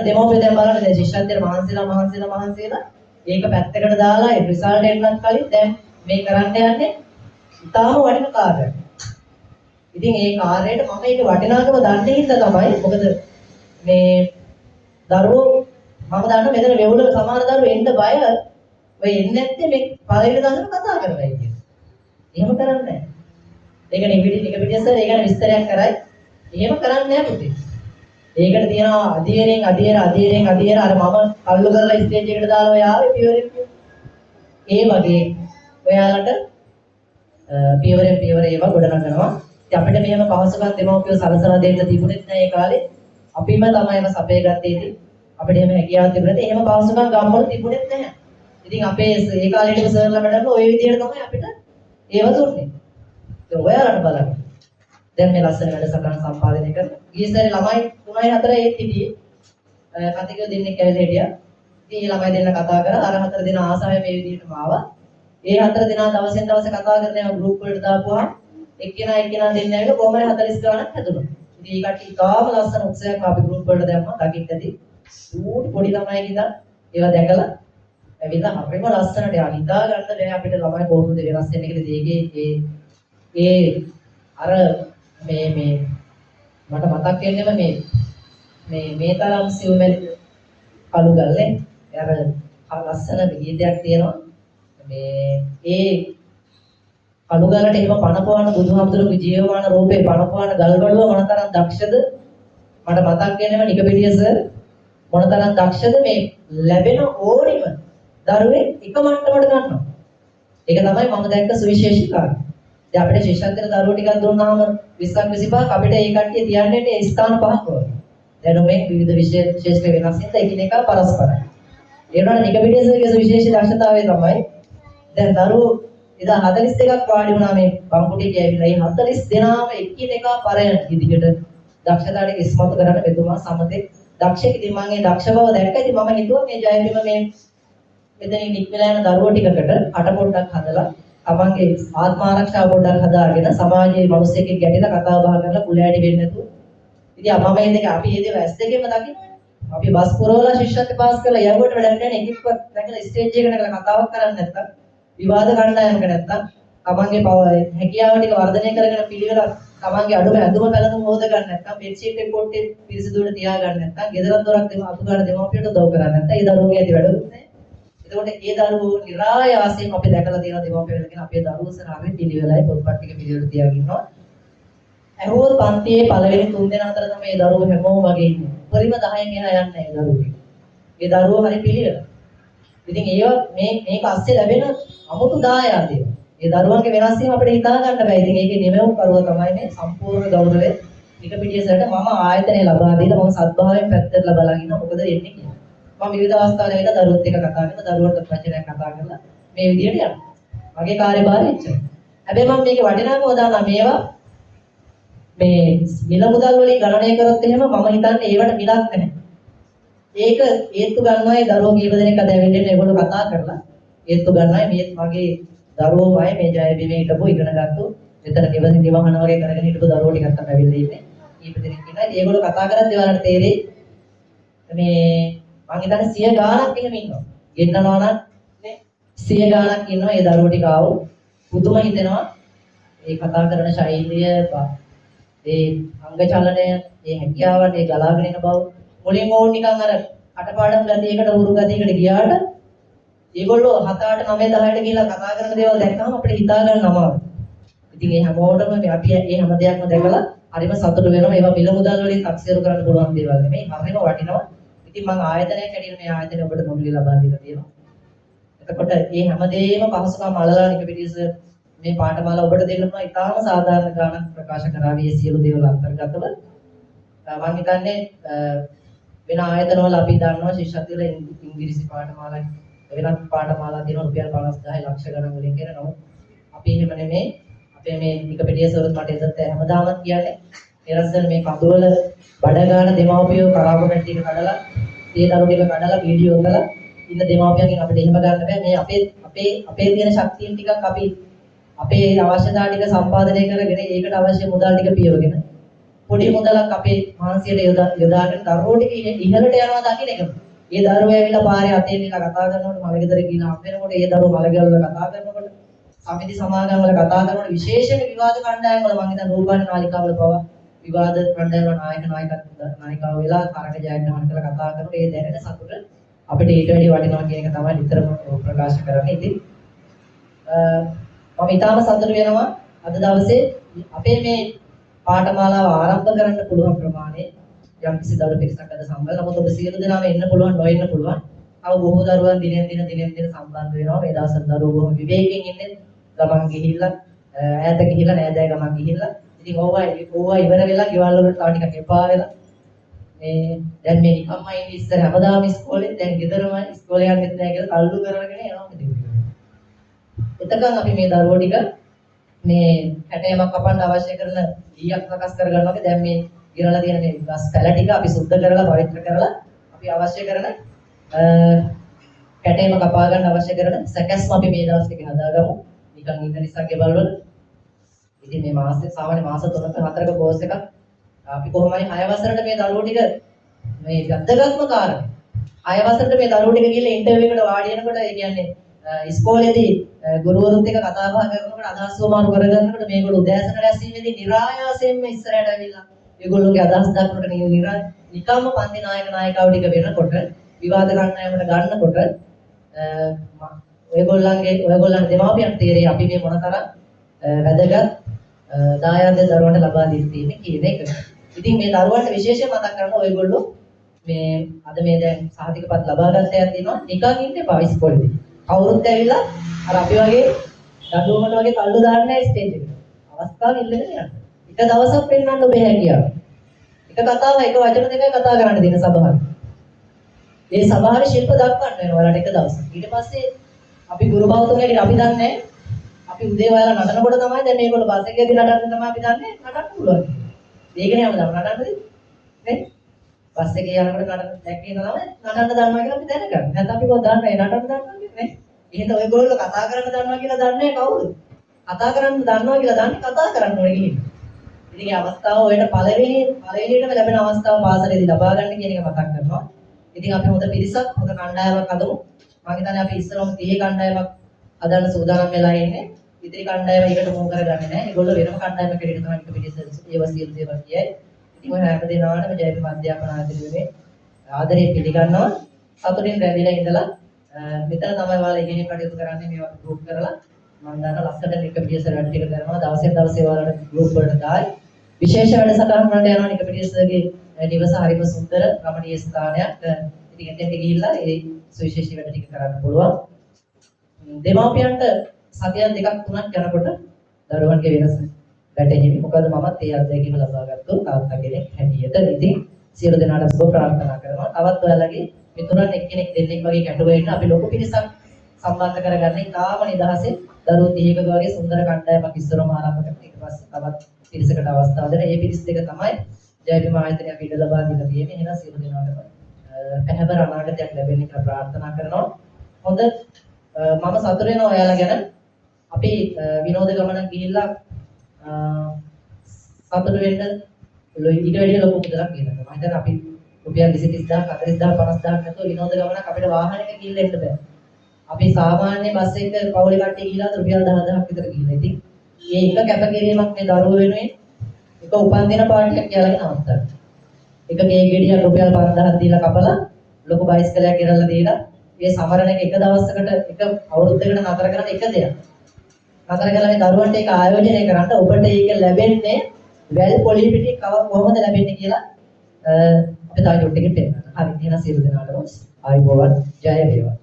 දෙමව්පිය දැන් බලන්න දැන් ශිෂ්‍යත්වයට මහන්සිලා ඒක පැත්තකට දාලා ඒ රිසල්ට් එන්නත් කලින් දැන් මේ කරන්න යන්නේ ඉතාම වටින කාර්යයක්. ඉතින් ඒ කාර්යයට මම ඒක වටිනාකම දන්නේ හින්දා තමයි මොකද මේ දරුවෝ මම දන්නවා මෙතන වෙවුල සමාන දරුවෝ එන්න බය ඔය එන්නේ නැත්තේ මේ පළවෙනි දවසේ කතා කරලා ඉන්නේ. එහෙම කරන්නේ නැහැ. ඒක නිකපිටිය සර් ඒක ගැන විස්තරයක් කරයි. එහෙම කරන්නේ නැහැ පුතේ. ඒකට තියෙනවා අධීරයෙන් අර මම කල්ලු කරලා ස්ටේජ් එකට දාලා ඔය ආවේ පියවරෙන්. ඒ වගේ ඔයාලට පියවරෙන් ඒවා ගොඩනගනවා. ඉතින් අපිට මෙහෙම පහසුකම් දෙමව්පියෝ සලසලා දෙන්න තිබුණෙත් නැහැ ඒ කාලේ. අපිම තමයි ඒව සපේ ගත්තේ ඉතින්. අපිට එහෙම හැකියාවක් තිබුණේ එහෙම පහසුකම් ගම්වල තිබුණෙත් නැහැ. ඉතින් අපේ ඒ කාලේ ඉන්න සර්ලා මැඩම්ලා ওই විදිහට තමයි අපිට ඒව දුන්නේ. ඒක ඔයාලට බලන්න. දැන් මේ ලස්සන වැඩසටහන සම්පාදනය කරන ගියසරේ ළමයි 3යි 4යි ඒත් හිටියේ. කතිකෝ දෙන්නෙක් ඇවිල්ලා හිටියා. ඉතින් මේ ළමයි දෙන්න කතා කරා. අර 4 දෙනා ආසාවෙන් මේ විදිහටම ආවා. ඒ 4 දෙනා දවසෙන් දවස කතා කරන ඒවා ගෲප් වලට දාපුවා. එක්කෙනා දෙන්න ඇවිල්ලා කොහොම හරි 40 ගාණක් හැදුණා. ඉතින් ඒ කට්ටිය ඉතාම ලස්සන උත්සාහයක් අපි ගෲප් වලට දැම්මා. දකින්න ඇති. පොඩි ළමයි ඉඳන් ඒවා දැකලා ඇවිල්ලා හරිම ලස්සනට හිතා ගන්න බෑ අපිට ළමයි කොහොමද වෙනස් වෙන්නේ කියලා. ඒ අර මේ මට මතක් වෙන්නේම මේ තරම් සිව්මෙල් කළු ගල්නේ අර ලස්සන ගීතයක් තියෙනවා මේ කළු ගලට එහෙම පණපවන බුදුහාමුදුරුවෝ ජීවමාන රූපේ පණපවන ගල්වලුව මොනතරම් දක්ෂද මට මතක් වෙන්නේම නිකපිටිය සර් මොනතරම් දක්ෂද මේ ලැබෙන ඕනිම දරුවේ එක මට්ටමකට ගන්නවා ඒක තමයි මම දැක්ක සුවිශේෂී කාර්යය. දැන් අපිට ශිෂ්‍යත්වයට දරුවෝ ටිකක් දුන්නාම 20ක් 25ක් අපිට ඒ කට්ටිය තියන්නේ ස්ථාන පහක් වගේ. දැනුමේ විවිධ විශේෂ වෙනස් හින්දා එකිනෙකා පරස්පරයි. ඒ වුණාට නිකපිටියසගේ සුවිශේෂී දක්ෂතාවය තමයි දැන් දරුවෝ එදා 42ක් වාඩි වුණා මේ බම්කුටියට ඇවිල්ලා. මේ 40 දෙනාම එකිනෙකා පරයන විදිහට දක්ෂතාවයට ඉස්මතු කරන්න මෙතුමා සමතේ දක්ෂයෙක්. ඉතින් මම ඒ දක්ෂ බව දැක්කා. ඉතින් මම හිතුවා මේ ජයබිම මේ මෙතනින් නික්මලා යන දරුවෝ ටිකකට අට පොඩ්ඩක් හදලා තමන්ගේ ආත්ම ආරක්ෂාව පොඩ්ඩක් හදාගෙන සමාජයේ මිනිස්සෙක්ගේ ගැටෙලා කතා බහ කරලා කුලෑඩි වෙන්නේ නැතුව. ඉතින් අපම මේ දෙක අපි මේ දෙක ඇස් දෙකෙම දකින්න. අපි බස් පුරවලා ශිෂ්‍යත්ව පාස් කරලා යවුවට වැඩක් නැහැ. එකෙක්වත් නැගලා ස්ටේජ් එකකට නැගලා කතාවක් කරන්නේ නැත්තම් විවාද කණ්ඩායමක නැත්තම් තමන්ගේ හැකියාව ටික වර්ධනය කරගෙන පිළිවෙල තමන්ගේ අඩුම ඇඳුම පැළඳුම හොද ගන්න නැත්තම් බෙඩ්ෂීට් එක පොට්ටේ පිරිසිදුවට තියා ගන්න නැත්තම් ගෙදරක් දොරක් දෙම අතු ගන්න දෙමව්පියට උදව් කරන්නේ නැත්තම් ඒ දරුවෝගේ ඇති වැඩකුත් නැහැ. එතකොට ඒ දරුවෝ નિરાයාසයෙන් අපි දැකලා තියෙන දෙමව්පියෝ කියන අපේ දරුවෝ සරාගේ පිළිවෙලයි පොත්පත් ටික පිළිවෙලට තියාගෙන ඉන්නවා. ඇහුවොත් පන්තියේ පළවෙනි 3 දෙනා අතර තමයි මේ දරුවෝ හැමෝම වගේ ඉන්නේ. උපරිම 10න් එහා යන්නේ ඒ දරුවෝ. ඒ දරුවෝ හරි පිළිවෙල. ඉතින් ඒව මේක අස්සේ ලැබෙන අමුතු දායාදය. ඒ දරුවන්ගේ වෙනස් වීම අපිට හිතා ගන්න බෑ. ඉතින් ඒකේ නිමවුම් කරුව තමයි මේ සම්පූර්ණ ගෞරවය නිකපිටිය සරට මම ආයතනය ලබා දීලා මම සත්භාවයෙන් පැත්තට ලබලා ඉන්න මොකද එන්නේ කියලා. මම විවිධ අවස්ථාවල ඇවිල්ලා දරුවොත් එක්ක කතා කරලා දරුවන්ට වචනයක් කතා කරලා මේ විදියට යනවා. මගේ කාර්යභාරය එච්චරයි. හැබැයි මම මේකේ වටිනාකම දානවා මේවා මේ මිල මුදල් වලින් ගණනය කරොත් එහෙම මම හිතන්නේ ඒවට මිලක් නැහැ. ඒක ඒත්තු ගන්නවායි දරුවෝ කීප දෙනෙක් අද ඇවිල්ලා ඒගොල්ලෝ කතා කරලා ඒත්තු ගන්නවායි මේ මගේ දරුවෝමයි මේ ජය බිමේ හිටපු ඉගෙන ගත්තු මෙතන ගෙවන දිවහන වගේ කරගෙන හිටපු දරුවෝ ටිකක් තමයි ඇවිල්ලා ඉන්නේ. කීප දෙනෙක් ඉන්නවා. ඒගොල්ලෝ කතා කරද්දී ඔයාලට තේරෙයි මේ මං හිතන්නේ 100 ගාණක් එහෙම ඉන්නවා. ගෙන්නනවා නම් නේ 100 ගාණක් ඉන්නවා ඒ දරුවෝ ටික ආවෝ. පුදුම හිතෙනවා. ඒ කතා කරන ශෛලිය, ඒ අංග චලනය, ඒ හැකියාවන්, ඒ ගලාගෙන එන බව මුලින් ඕන් නිකන් අර අටපාඩම් ගතියකට උරු ගතියකට ගියාට ඒගොල්ලෝ 7 8 9 10ට ගිහිල්ලා කතා කරන දේවල් දැක්කම අපිට හිතා ගන්න අමාරුයි. ඉතින් ඒ හැමෝටම අපි ඒ හැම දෙයක්ම දැකලා හරිම සතුටු වෙනවා. ඒවා මිල මුදල් වලින් තක්සේරු කරන්න පුළුවන් දේවල් නෙමෙයි. හරිම වටිනවා. ඉතින් මම ආයතනයක් හැටියට මේ ආයතනය ඔබට නොමිලේ ලබා දීලා තියෙනවා. එතකොට මේ හැමදේම පහසුකම් අලලා නිකපිටියස මේ පාඨමාලා ඔබට දෙන්න පුළුවන් ඉතාම සාධාරණ ගානක් ප්‍රකාශ කරා මේ සියලු දේවල් අන්තර්ගතව. මම හිතන්නේ වෙන ආයතනවල අපි දන්නවා ශිෂ්‍යත්වවල ඉංග්‍රීසි පාඨමාලා වෙනත් පාඨමාලා තියෙනවා රුපියල් 50000 ලක්ෂ ගණන් වලින් කියන නමුත් අපි එහෙම නෙමෙයි. අපේ මේ නිකපිටියස වල මට එදත් හැමදාම කියන්නේ එරස්දල් මේ කඳුවල බඩ ගන්න දෙමව්පියෝ කරාබමෙන්ට් එක කඩලා ඒ දරුවෝ ටික කඩලා වීඩියෝ කරලා ඉන්න දෙමව්පියන්ගෙන් අපිට එහෙම ගන්න බෑ. මේ අපේ තියෙන ශක්තියෙන් ටිකක් අපි අපේ අවශ්‍යතා ටික සම්පාදනය කරගෙන ඒකට අවශ්‍ය මුදල් ටික පියවගෙන පොඩි මුදලක් අපේ මහන්සියට යොදාගෙන දරුවෝ ටික ඉහළට යනවා දකින්න එක. ඒ දරුවෝ ඇවිල්ලා පාරේ අතේ ඉඳලා කතා කරනකොට මල ගෙදර ගිහින් හම් වෙනකොට ඒ දරුවෝ මල ගෙවල කතා කරනකොට සමිති සමාගම් වල කතා කරනකොට විශේෂයෙන් විවාද කණ්ඩායම් වල මම හිතන්නේ රූපවාහිනී නාලිකාවල පවා විවාද කණ්ඩායම් වල නායකව වෙලා තරඟ ජයග්‍රහණ කරලා කතා කරනකොට ඒ දැනෙන සතුට අපිට ඊට වැඩි වටිනවා කියන එක තමයි නිතරම ප්‍රකාශ කරන්නේ. ඉතින් මම ඊටම සතුටු වෙනවා අද දවසේ අපේ මේ පාඨමාලාව ආරම්භ කරන්න පුළුවන් ප්‍රමාණය යම් කිසි දරු පිරිසක් අද සම්බන්ධ. නමුත් ඔබ සියලු දෙනාම එන්න පුළුවන් නොඑන්න පුළුවන්. තව බොහෝ දරුවන් දිනෙන් දින සම්බන්ධ වෙනවා. මේ දවස්වල දරුවෝ බොහොම විවේකයෙන් ඉන්නේ. ගමන් ගිහිල්ලා ඈත ගිහිල්ලා නෑදෑ ගමන් ගිහිල්ලා. ඉතින් ඕවා ඉවර වෙලා ගෙවල් වලට තව ටිකක් එපා වෙලා මේ දැන් මේ නිකම්ම ඉන්නේ ඉස්සර හැමදාම ඉස්කෝලේ දැන් ගෙදරම ඉස්කෝලේ යන්නෙත් නෑ කියලා තල්ලු කරගෙන යනවා මෙතන. එතකන් අපි මේ දරුවෝ ටික මේ හැටයමක් කපන්න අවශ්‍ය කරන ඊයක් සකස් කරගන්නවා වගේ දැන් මේ ගිරලා තියෙන මේ ගස් පැල ටික අපි සුද්ධ කරලා පවිත්‍ර කරලා අපි අවශ්‍ය කරන කැටයම කපා ගන්න අවශ්‍ය කරන සැකස්ම අපි මේ දවස් ටිකේ හදාගමු. නිකන් ඉන්න නිසා ගෙවල් වල. ඉතින් මේ මාසෙ සාමාන්‍ය මාස 3ක 4ක කෝස් එකක් අපි කොහොම හරි 6 වසරට මේ දරුවෝ ටික මේ වැදගත්ම කාරණේ 6 වසරට මේ දරුවෝ ටික ගිහලා ඉන්ටර්විව් එකට වාඩි වෙනකොට ඒ කියන්නේ ඉස්කෝලේදී ගුරුවරුත් එක්ක කතා බහ කරනකොට අදහස් වමාරු කරගන්නකොට මේගොල්ලෝ උදෑසන රැස්වීමේදී નિરાයාසයෙන්ම ඉස්සරහට ඇවිල්ලා ඒගොල්ලෝගේ අදහස් දක්වනකොට නිකම්ම පන්ති නායකව ටික වෙනකොට විවාද කණ්ඩායමකට ගන්නකොට ඔයගොල්ලන් දෙමාපියන් තීරේ අපි මේ මොනතරම් වැදගත් දායාද දරුවන්ට ලබා දී තියෙන්නේ කියන එක. ඉතින් මේ දරුවන්ට විශේෂයෙන් මතක් කරන්න ඔයගොල්ලෝ මේ අද මේ දැන් සහතිකපත් ලබා ගන්නට තියෙනවා නිකන් ඉන්න එපා ඉස්කෝලේදී. කවුරුත් ඇවිල්ලා අර අපි වගේ දඩුවමට වගේ කල්ලු දාන්නේ නැහැ ස්ටේජ් එකට. අවස්ථාව ඉල්ලගෙන යන්න. එක දවසක් පෙන්වන්න ඔබේ හැකියාව. එක කතාව එක වචන දෙකයි කතා කරන්න දෙන සභාවේ. මේ සභාවේ ශිල්ප දක්වන්න වෙනවා ඔයාලට එක දවසක්. ඊට පස්සේ අපි ගුරු බෞද්ධකෙට අපි දන්නේ අපි උදේ ඔයාලා නටනකොට තමයි දැන් මේගොල්ලෝ බස් එකේදී නටන්න තමයි අපි දන්නේ නටන්න පුළුවන්. ඒකනේ හැමදාම නටන්නේ නේ? බස් එකේ යනකොට නටන දැක්කේ තමයි නටන්න දන්නවා කියලා අපි දැනගන්න. නැත්නම් අපි කොහොමද දන්නේ නටන්න දන්නවා නේ? එහෙනම් ඔයගොල්ලෝ කතා කරන්න දන්නවා කියලා දන්නේ කවුද? කතා කරන්න දන්නවා කියලා දන්නේ කතා කරන්න ඕනේ ගිහින්. ඉතින් මේ අවස්ථාව ඔයාලට පළවෙනියටම ලැබෙන අවස්ථාව පාසලේදී ලබා ගන්න කියන එක මතක් කරනවා. ඉතින් අපි හොඳ පිරිසක් හොඳ කණ්ඩායමක් හදමු. මම හිතන්නේ අපි ඉස්සරහම 30 කණ්ඩායමක් හදන්න සූදානම් වෙලා ඉන්නේ. ඉතිරි කණ්ඩායම එකට මොහොත කරගන්නේ නැහැ. ඒගොල්ලෝ වෙනම කණ්ඩායමකට ඉන්න තමයි එක පිරිස ඒව සියලු දේවල් කියයි. ඉතින් ඔය හැම දිනවලම ජයප්‍රම අධ්‍යාපන ආධාරයේ ආදරේ පිළිගන්නවා. සතුටින් රැඳිලා ඉඳලා මෙතන තමයි ඔයාලා ඉගෙන කටයුතු කරන්නේ මේවා ගෲප් කරලා මම දන්නවා ලස්සනට එක පිරිස වැඩ ටික කරනවා. දවසේ දවසේ ඔයාලට ගෲප් වලට දායි. විශේෂ වැඩසටහන් වලට යනවා එක පිරිසගේ නිවස හරිම සුන්දර රමණීය ස්ථානයක්. ඉතින් එතෙන්ට ගිහිල්ලා ඒ සුවිශේෂී වැඩ ටික කරන්න පුළුවන්. දෙමාපියන්ට සතියක් දෙකක් තුනක් යනකොට දරුවන්ගේ වෙනස වැටහෙන්නේ. මොකද මමත් ඒ අත්දැකීම ලබා ගත්තා තාත්තා කෙනෙක් හැටියට. ඉතින් සියලු දෙනාට සුබ ප්‍රාර්ථනා කරනවා. තවත් ඔයාලගේ මිතුරන් එක්කෙනෙක් දෙන්නෙක් වගේ කැටුවේ ඉන්න අපි ලොකු පිරිසක් සම්බන්ධ කරගන්නේ තාම නිදහසේ දරුවෝ 30ක වගේ සුන්දර කණ්ඩායමක් ඉස්සරහම ආරම්භ කරලා ඊට පස්සේ තවත් පිරිසකට අවස්ථාව දෙන. ඒ පිරිස් දෙක තමයි ජයප්‍රම ආයතනය අපි ඉඩ ලබා දීලා තියෙන්නේ. එහෙනම් සියලු දෙනාටම පැහැබර අනාගතයක් ලැබෙන්න කියලා ප්‍රාර්ථනා කරනවා. හොඳ මම සතුටු වෙනවා ඔයාලා ගැන. අපි විනෝද ගමනක් ගිහිල්ලා සතුටු වෙන්න ඊට වැඩිය ලොකු මුදලක් ගෙනනවා. මම හිතන්නේ අපි රුපියල් 20000 30000 50000 නැතුව විනෝද ගමනක් අපිට වාහනයක ගිහිල්ලා එන්න බෑ. අපි සාමාන්‍ය බස් එක පවුලේ කට්ටිය ගිහිල්ලා රුපියල් 10000ක් විතර ගිහිල්ලා. ඉතින් මේ එක කැපකිරීමක් මේ දරුවෝ වෙනුවෙන් එක උපන්දින පාටියක් කියලා නවත්තන්න. එක කේක් ගෙඩියක් රුපියල් 5000ක් දීලා කපලා ලොකු බයිස්කලයක් ගෙනල්ලා දීලා මේ සමරන එක දවසකට එක අවුරුද්දකට නතර කරන එක දෙයක්. නතර කරලා මේ දරුවන්ට ඒක ආයෝජනය කරන්න ඔබට ඒක ලැබෙන්නේ වැල් පොලි පිටි කොහොමද ලැබෙන්නේ කියලා අපි තාජොට් එකේ පෙන්නනවා. හරි එහෙනම් සියලු දෙනාටම ආයුබෝවන් ජය වේවා.